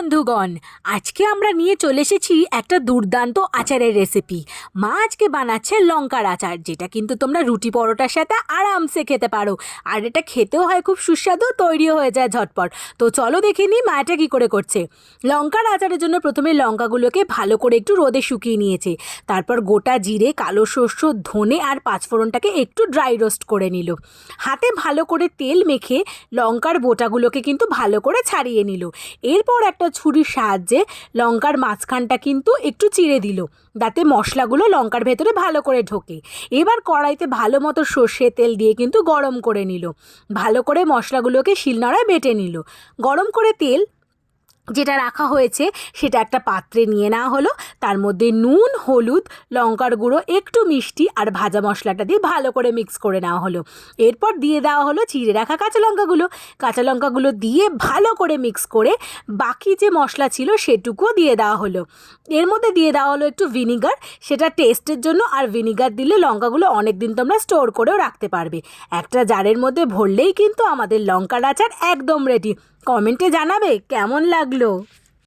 বন্ধুগণ, আজকে আমরা নিয়ে চলে এসেছি একটা দুর্দান্ত আচারের রেসিপি। মা আজকে বানাচ্ছে লঙ্কার আচার, যেটা কিন্তু তোমরা রুটি পরোটার সাথে আরামসে খেতে পারো। আর এটা খেতেও হয় খুব সুস্বাদু, তৈরিও হয়ে যায় ঝটপট। তো চলো দেখে নিই মা এটা কী করে করছে। লঙ্কার আচারের জন্য প্রথমে লঙ্কাগুলোকে ভালো করে একটু রোদে শুকিয়ে নিয়েছে। তারপর গোটা জিরে, কালো শস্য, ধনে আর পাঁচফোড়নটাকে একটু ড্রাই রোস্ট করে নিল। হাতে ভালো করে তেল মেখে লঙ্কার বোটাগুলোকে কিন্তু ভালো করে ছাড়িয়ে নিল। এরপর একটা ছুরির সাহায্যে লঙ্কার মাঝখানটা কিন্তু একটু চিড়ে দিল, যাতে মশলাগুলো লঙ্কার ভেতরে ভালো করে ঢোকে। এবার কড়াইতে ভালো মতো সর্ষে তেল দিয়ে কিন্তু গরম করে নিল। ভালো করে মশলাগুলোকে শিলনোড়ায় বেটে নিল। গরম করে তেল যেটা রাখা হয়েছে সেটা একটা পাত্রে নিয়ে নেওয়া হলো। তার মধ্যে নুন, হলুদ, লঙ্কার গুঁড়ো, একটু মিষ্টি আর ভাজা মশলাটা দিয়ে ভালো করে মিক্স করে নেওয়া হলো। এরপর দিয়ে দেওয়া হলো চিড়ে রাখা কাঁচা লঙ্কাগুলো দিয়ে ভালো করে মিক্স করে বাকি যে মশলা ছিল সেটুকুও দিয়ে দেওয়া হলো। এর মধ্যে দিয়ে দেওয়া হলো একটু ভিনিগার, সেটা টেস্টের জন্য। আর ভিনিগার দিলে লঙ্কাগুলো অনেক দিন তোমরা স্টোর করেও রাখতে পারবে। একটা জারের মধ্যে ভরলেই কিন্তু আমাদের লঙ্কার আচার একদম রেডি। কমেন্টে জানাবে কেমন লাগলো।